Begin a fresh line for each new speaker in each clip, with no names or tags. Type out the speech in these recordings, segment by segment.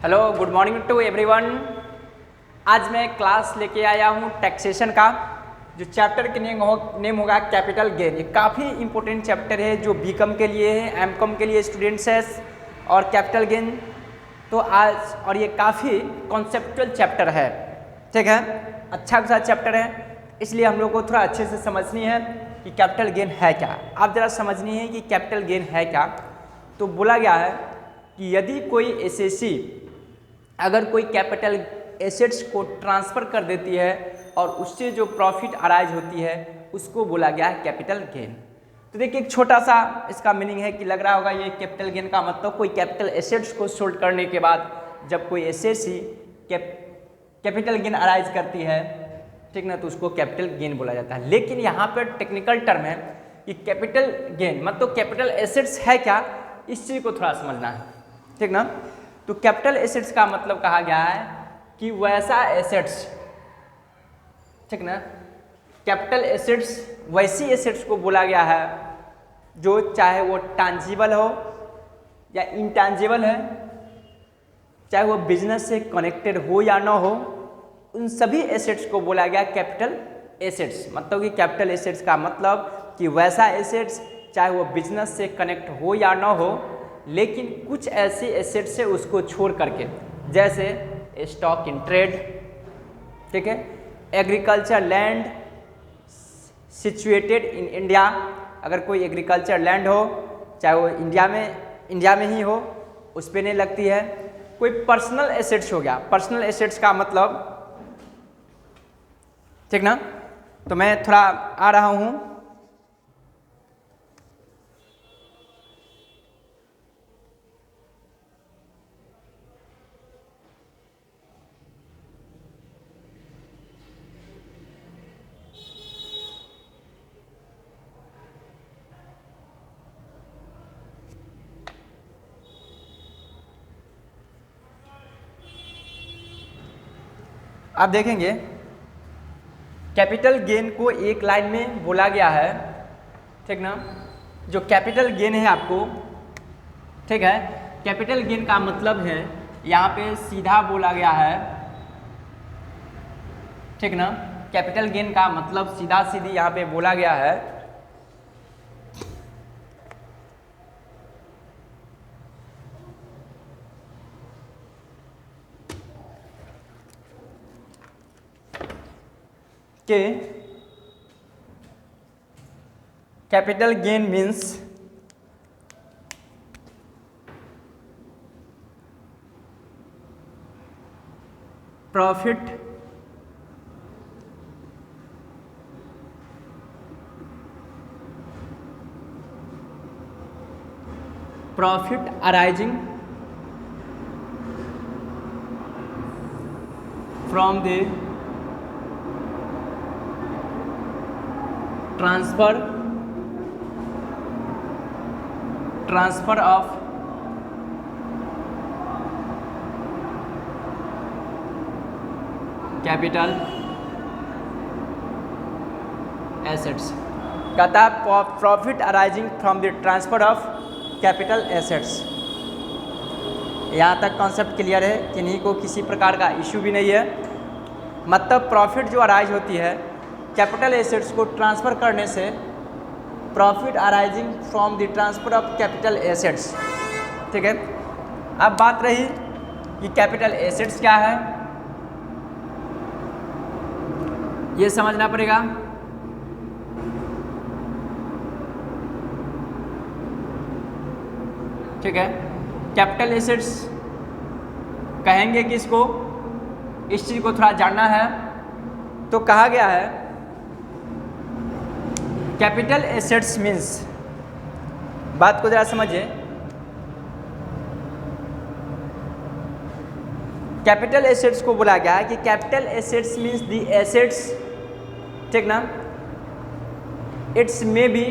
Hello good morning to everyone. आज मैं class लेके आया हूँ टैक्सेशन का, जो चैप्टर के नेम होगा कैपिटल गेन। ये काफ़ी इंपॉर्टेंट चैप्टर है जो बीकॉम के लिए है, एमकॉम के लिए स्टूडेंट्स है और कैपिटल गेन तो आज और ये काफ़ी कॉन्सेप्चुअल चैप्टर है, ठीक है, अच्छा खासा चैप्टर है, इसलिए हम लोग को थोड़ा अच्छे से समझनी है कि कैपिटल गेन है क्या। आप ज़रा समझनी है कि कैपिटल गेन है क्या। तो बोला गया है कि यदि कोई एसएससी अगर कोई कैपिटल एसेट्स को ट्रांसफ़र कर देती है और उससे जो प्रॉफिट अराइज होती है उसको बोला गया है कैपिटल गेन। तो देखिए एक छोटा सा इसका मीनिंग है कि लग रहा होगा ये कैपिटल गेन का मतलब कोई कैपिटल एसेट्स को सोल्ड करने के बाद जब कोई एसएससी कैपिटल गेन अराइज करती है, ठीक ना, तो उसको कैपिटल गेन बोला जाता है। लेकिन यहाँ पर टेक्निकल टर्म है कि कैपिटल गेन मतलब कैपिटल एसेट्स है क्या, इस चीज़ को थोड़ा समझना है, ठीक ना। तो कैपिटल एसेट्स का मतलब कहा गया है कि वैसा एसेट्स, ठीक ना, कैपिटल एसेट्स वैसी एसेट्स को बोला गया है जो चाहे वो टांजिबल हो या इंटांजिबल है, चाहे वो बिजनेस से कनेक्टेड हो या ना हो, उन सभी एसेट्स को बोला गया कैपिटल एसेट्स। मतलब कि कैपिटल एसेट्स का मतलब कि वैसा एसेट्स चाहे वो बिजनेस से कनेक्ट हो या ना हो, लेकिन कुछ ऐसे एसेट्स से उसको छोड़ करके, जैसे स्टॉक इन ट्रेड, ठीक है, agriculture land situated in India, अगर कोई एग्रीकल्चर लैंड हो चाहे वो इंडिया में ही हो उस पर नहीं लगती है। कोई पर्सनल एसेट्स हो गया, पर्सनल एसेट्स का मतलब, ठीक ना। तो मैं थोड़ा आ रहा हूँ, आप देखेंगे कैपिटल गेन को एक लाइन में बोला गया है, ठीक ना। जो कैपिटल गेन है आपको, ठीक है, कैपिटल गेन का मतलब है यहाँ पे सीधा बोला गया है, ठीक ना। कैपिटल गेन का मतलब सीधा सीधी यहाँ पे बोला गया है कि capital gain means profit arising from the transfer of capital assets. कहता है profit arising from the transfer of capital assets. यहाँ तक कॉन्सेप्ट क्लियर है कि नहीं, को किसी प्रकार का इश्यू भी नहीं है। मतलब प्रॉफिट जो अराइज होती है कैपिटल एसेट्स को ट्रांसफ़र करने से, profit arising from the transfer of capital assets, ठीक है। अब बात रही कि कैपिटल एसेट्स क्या है, ये समझना पड़ेगा। ठीक है, कैपिटल एसेट्स कहेंगे कि इसको, इस चीज़ को थोड़ा जानना है। तो कहा गया है कैपिटल एसेट्स मीन्स, बात को जरा समझिए, कैपिटल एसेट्स को बोला गया है कि capital assets means the assets, ठीक ना, it's may be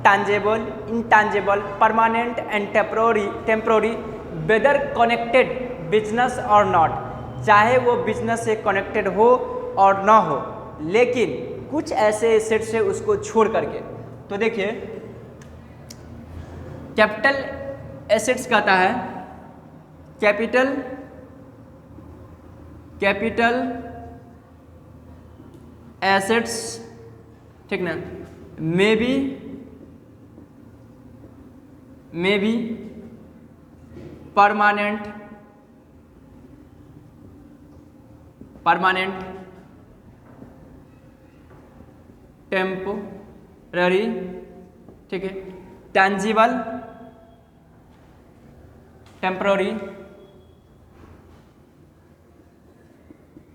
tangible, intangible, permanent and temporary whether connected business or not, चाहे वो बिजनेस से कनेक्टेड हो और ना हो, लेकिन कुछ ऐसे एसेट्स है उसको छोड़ करके। तो देखिए कैपिटल एसेट्स कहता है कैपिटल कैपिटल एसेट्स, ठीक ना, मे बी परमानेंट टेम्पोररी, ठीक है, टैंजिबल टेम्पोररी,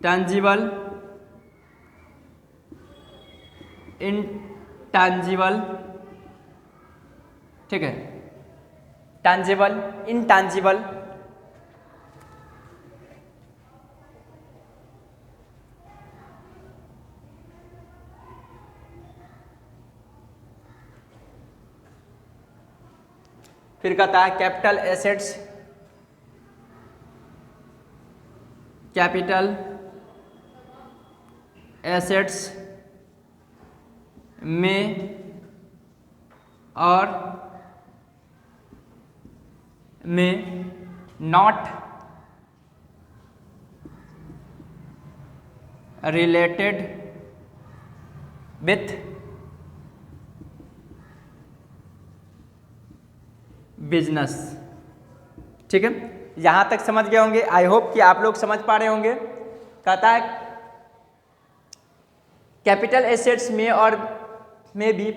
टैंजिबल इंटैंजिबल, ठीक है, टैंजिबल इंटैंजिबल, फिर कहता है कैपिटल एसेट्स, कैपिटल एसेट्स में और में नॉट रिलेटेड विथ बिजनेस, ठीक है, यहाँ तक समझ गए होंगे। आई होप कि आप लोग समझ पा रहे होंगे। कहता है कैपिटल एसेट्स में और में भी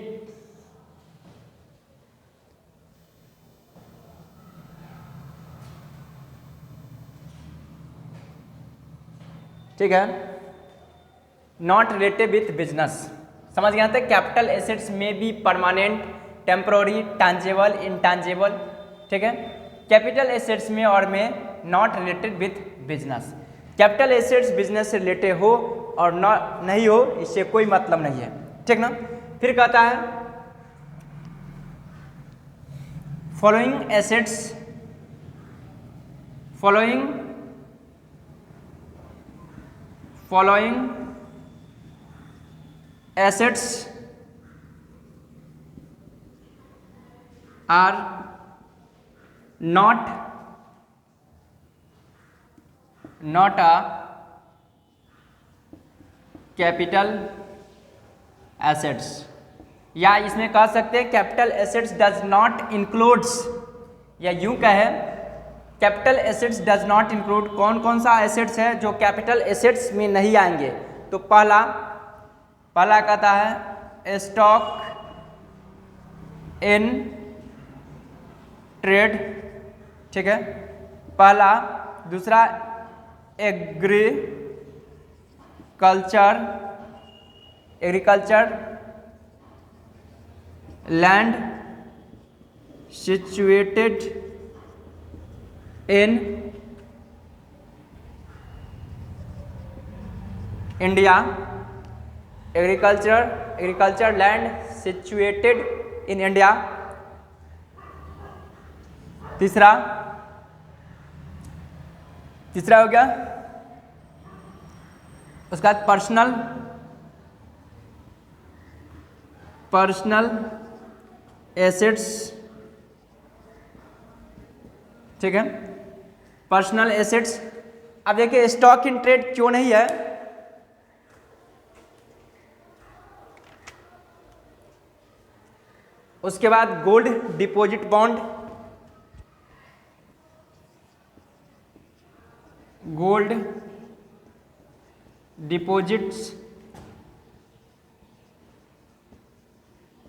ठीक है, नॉट रिलेटेड विथ बिजनेस, समझ गए थे। कैपिटल एसेट्स में भी परमानेंट, टेम्पोररी, टैंजिबल, इंटैंजिबल, ठीक है। कैपिटल एसेट्स में और में not related with business. Capital assets business से रिलेटेड हो और नहीं हो, इससे कोई मतलब नहीं है, ठीक ना। फिर कहता है following assets, following assets are not a capital assets, या इसमें कह सकते हैं capital assets does not includes, या यूं कहे capital assets does not include. कौन कौन सा एसेट्स है जो कैपिटल एसेट्स में नहीं आएंगे? तो पहला कहता है स्टॉक इन ट्रेड, ठीक है, पहला। दूसरा agriculture land situated in India, agriculture land situated in India. तीसरा हो गया, उसके बाद पर्सनल एसेट्स, ठीक है, पर्सनल एसेट्स। अब देखिए स्टॉक इन ट्रेड क्यों नहीं है? उसके बाद gold deposit bond, gold deposits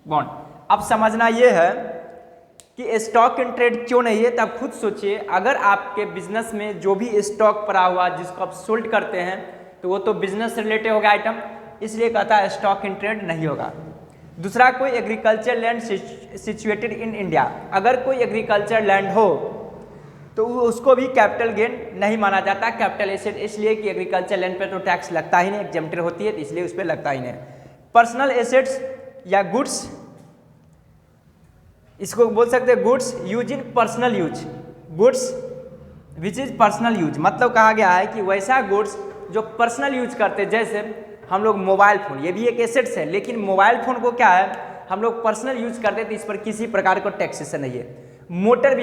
bond. अब समझना यह है कि स्टॉक इन ट्रेड क्यों नहीं है, तब खुद सोचिए। अगर आपके बिजनेस में जो भी स्टॉक पड़ा हुआ जिसको आप सोल्ड करते हैं तो वो तो बिजनेस से रिलेटेड होगा आइटम, इसलिए कहता है स्टॉक इन ट्रेड नहीं होगा। दूसरा, कोई agriculture land situated in India, अगर कोई एग्रीकल्चर लैंड हो तो उसको भी कैपिटल गेन नहीं माना जाता कैपिटल एसेट, इसलिए कि एग्रीकल्चर लैंड पर तो टैक्स लगता ही नहीं, एग्जेम्प्टेड होती है, तो इसलिए उस पर लगता ही नहीं। पर्सनल एसेट्स या गुड्स, इसको बोल सकते हैं goods use in personal use, goods which is personal use, मतलब कहा गया है कि वैसा गुड्स जो पर्सनल यूज करते, जैसे हम लोग मोबाइल फ़ोन, ये भी एक एसेट्स है, लेकिन मोबाइल फ़ोन को क्या है हम लोग पर्सनल यूज करते तो इस पर किसी प्रकार का टैक्सेशन नहीं है। मोटर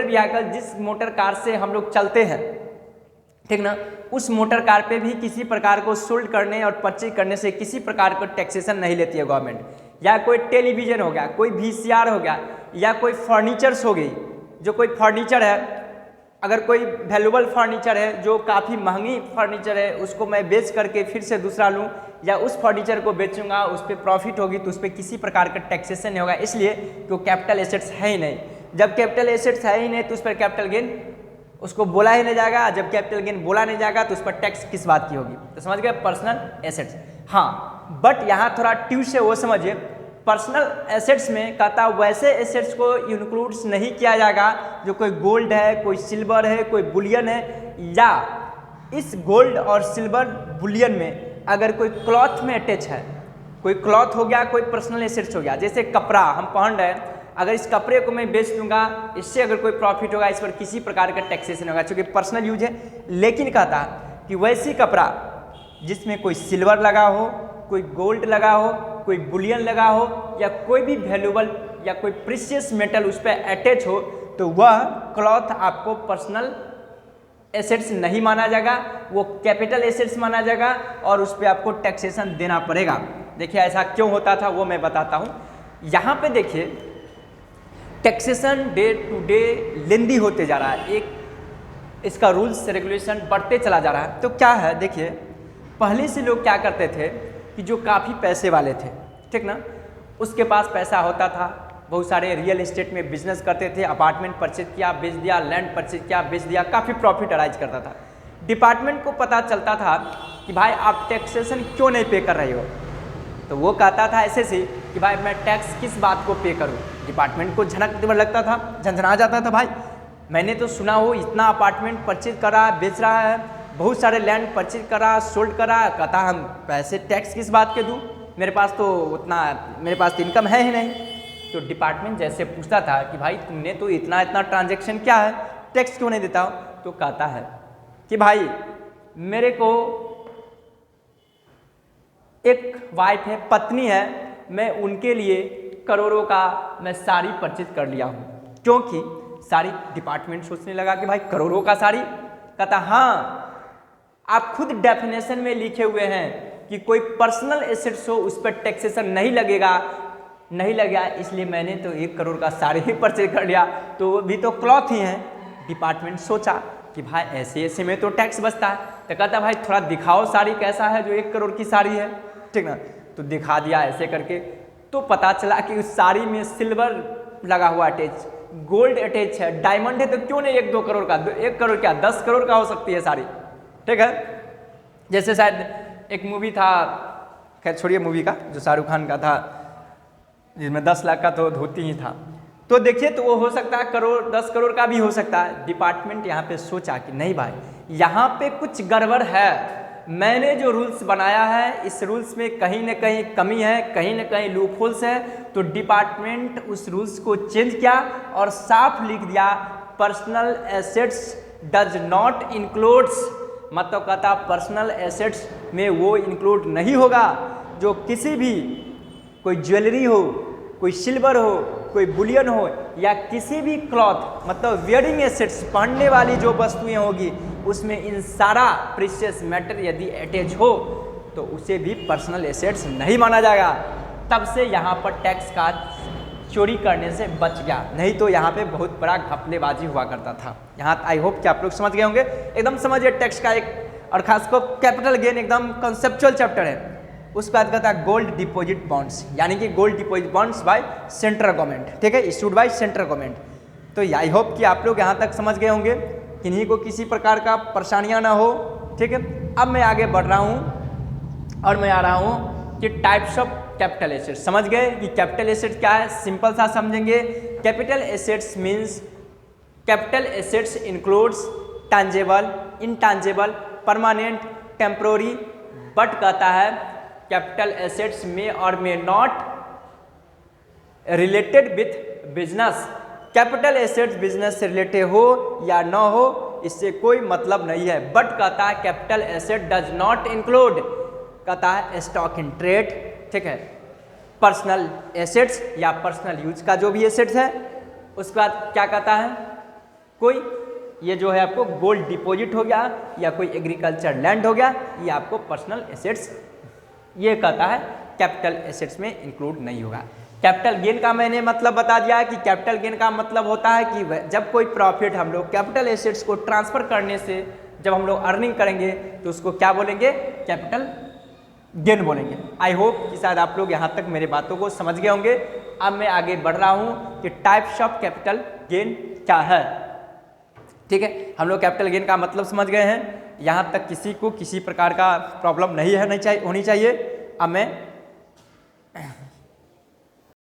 व्हीकल जिस मोटर कार से हम लोग चलते हैं, ठीक ना। उस मोटर कार पे भी किसी प्रकार को सोल्ड करने और परचेज करने से किसी प्रकार का टैक्सेशन नहीं लेती है गवर्नमेंट। या कोई टेलीविज़न हो गया, कोई VCR हो गया, या कोई फर्नीचर्स हो गई, जो कोई फर्नीचर है, अगर कोई वैल्यूबल फर्नीचर है जो काफ़ी महंगी फर्नीचर है, उसको मैं बेच करके फिर से दूसरा लूँ या उस फर्नीचर को बेचूंगा, उस पर प्रॉफिट होगी तो उस पर किसी प्रकार का टैक्सेशन नहीं होगा, इसलिए कि वो कैपिटल एसेट्स है ही नहीं। जब कैपिटल एसेट्स है ही नहीं तो उस पर कैपिटल गेन उसको बोला ही नहीं जाएगा। जब कैपिटल गेन बोला नहीं जाएगा तो उस पर टैक्स किस बात की होगी। तो समझ गए पर्सनल एसेट्स। हाँ, बट यहाँ थोड़ा ट्यूस है वो समझिए। पर्सनल एसेट्स में कहता वैसे एसेट्स को इंक्लूड्स नहीं किया जाएगा जो कोई गोल्ड है, कोई सिल्वर है, कोई बुलियन है, या इस गोल्ड और सिल्वर बुलियन में अगर कोई क्लॉथ में अटैच है, कोई क्लॉथ हो गया, कोई पर्सनल एसेट्स हो गया। जैसे कपड़ा हम पहन रहे हैं, अगर इस कपड़े को मैं बेच दूंगा, इससे अगर कोई प्रॉफिट होगा, इस पर किसी प्रकार का टैक्सेशन होगा क्योंकि पर्सनल यूज है। लेकिन कहता कि वैसी कपड़ा जिसमें कोई सिल्वर लगा हो, कोई गोल्ड लगा हो, कोई बुलियन लगा हो, या कोई भी वैल्यूबल या कोई प्रीशियस मेटल उस पर अटैच हो, तो वह क्लॉथ आपको पर्सनल एसेट्स नहीं माना जाएगा, वो कैपिटल एसेट्स माना जाएगा और उस पर आपको टैक्सेशन देना पड़ेगा। देखिए ऐसा क्यों होता था वो मैं बताता हूँ। यहाँ पे देखिए टैक्सेशन डे टू डे लेंदी होते जा रहा है, एक इसका रूल्स रेगुलेशन बढ़ते चला जा रहा है। तो क्या है देखिए, पहले से लोग क्या करते थे कि जो काफ़ी पैसे वाले थे, ठीक ना, उसके पास पैसा होता था, बहुत सारे रियल एस्टेट में बिजनेस करते थे, अपार्टमेंट परचेज किया बेच दिया, लैंड परचेज किया बेच दिया, काफ़ी प्रॉफिट अराइज करता था। डिपार्टमेंट को पता चलता था कि भाई आप टैक्सेशन क्यों नहीं पे कर रहे हो, तो वो कहता था ऐसे से कि भाई मैं टैक्स किस बात को पे करूँ। डिपार्टमेंट को झनक लगता था, झंझना जाता था, भाई मैंने तो सुना हो इतना अपार्टमेंट परचेज करा बेच रहा है, बहुत सारे लैंड परचेज करा सोल्ड करा, कहता हम पैसे टैक्स किस बात के दूँ, मेरे पास तो उतना मेरे पास तो इनकम है ही नहीं। तो डिपार्टमेंट जैसे पूछता था कि भाई तुमने तो इतना इतना ट्रांजैक्शन क्या है, टैक्स क्यों नहीं देता हो, तो कहता है कि भाई मेरे को एक वाइफ है, पत्नी है, मैं उनके लिए करोड़ों का मैं साड़ी परचेज कर लिया हूँ। क्योंकि साड़ी, डिपार्टमेंट सोचने लगा कि भाई करोड़ों का साड़ी, कहता हाँ आप खुद डेफिनेशन में लिखे हुए हैं कि कोई पर्सनल एसेट्स हो उस पर टैक्सेशन नहीं लगेगा, इसलिए मैंने तो 1 करोड़ का साड़ी ही परचेज कर लिया, तो वो भी तो क्लॉथ ही हैं। डिपार्टमेंट सोचा कि भाई ऐसे ऐसे में तो टैक्स बचता है, तो कहता भाई थोड़ा दिखाओ साड़ी कैसा है जो 1 करोड़ की साड़ी है, ठीक ना। तो दिखा दिया ऐसे करके, तो पता चला कि उस साड़ी में सिल्वर लगा हुआ अटैच, गोल्ड अटैच है, डायमंड है, तो क्यों नहीं 1-2 करोड़ का, 1 करोड़ क्या 10 करोड़ का हो सकती है साड़ी, ठीक है। जैसे शायद एक मूवी था, खैर छोड़िए मूवी का, जो शाहरुख खान का था जिसमें 10 लाख का तो धोती ही था, तो देखिए तो वो हो सकता है करोड़ 10 करोड़ का भी हो सकता है। डिपार्टमेंट यहाँ पे सोचा कि नहीं भाई यहाँ पे कुछ गड़बड़ है, मैंने जो रूल्स बनाया है इस रूल्स में कहीं ना कहीं कमी है, कहीं ना कहीं लूपहोल्स है। तो डिपार्टमेंट उस रूल्स को चेंज किया और साफ लिख दिया personal assets does not includes, मतलब कहता पर्सनल एसेट्स में वो इंक्लूड नहीं होगा जो किसी भी, कोई ज्वेलरी हो, कोई सिल्वर हो, कोई बुलियन हो, या किसी भी क्लॉथ मतलब वेयरिंग एसेट्स पहनने वाली जो वस्तुएं होगी उसमें इन सारा प्रीशियस मैटर यदि अटैच हो तो उसे भी पर्सनल एसेट्स नहीं माना जाएगा। तब से यहाँ पर टैक्स का चोरी करने से बच गया, नहीं तो यहाँ पे बहुत बड़ा घपलेबाजी हुआ करता था। यहाँ आई होप कि आप लोग समझ गए होंगे, एकदम समझिए टैक्स का एक, और खासकर कैपिटल गेन एकदम कंसेप्चुअल चैप्टर है। उसके बाद कहता है गोल्ड डिपॉजिट बॉन्ड्स, यानी कि gold deposit bonds by central government, ठीक है, इशूड बाय सेंट्रल गवर्नमेंट। तो आई होप कि आप लोग यहाँ तक समझ गए होंगे, किन्हीं को किसी प्रकार का परेशानियाँ ना हो, ठीक है। अब मैं आगे बढ़ रहा हूँ और मैं आ रहा हूँ कि टाइप्स ऑफ कैपिटल एसेट्स। समझ गए कि कैपिटल एसेट्स क्या है, सिंपल सा समझेंगे। Capital assets means capital assets includes tangible, intangible, permanent, temporary, but कहता है कैपिटल एसेट्स में और may not related with business. Capital assets business से रिलेटेड हो या ना हो इससे कोई मतलब नहीं है, बट कहता है capital asset does not include, कहता है स्टॉक इन ट्रेड, ठीक है, पर्सनल एसेट्स या पर्सनल यूज का जो भी एसेट्स है। उसके बाद क्या कहता है, कोई ये जो है आपको गोल्ड डिपॉजिट हो गया या कोई एग्रीकल्चर लैंड हो गया, ये आपको पर्सनल एसेट्स ये कहता है कैपिटल एसेट्स में इंक्लूड नहीं होगा। कैपिटल गेन का मैंने मतलब बता दिया कि कैपिटल गेन का मतलब होता है कि जब कोई प्रॉफिट हम लोग कैपिटल एसेट्स को ट्रांसफर करने से जब हम लोग अर्निंग करेंगे तो उसको क्या बोलेंगे, कैपिटल गेन बोलेंगे। आई होप कि शायद आप लोग यहाँ तक मेरे बातों को समझ गए होंगे। अब मैं आगे बढ़ रहा हूँ कि टाइप्स ऑफ कैपिटल गेन क्या है। ठीक है, हम लोग कैपिटल गेन का मतलब समझ गए हैं। यहाँ तक किसी को किसी प्रकार का प्रॉब्लम नहीं है, नहीं चाहिए होनी चाहिए। अब मैं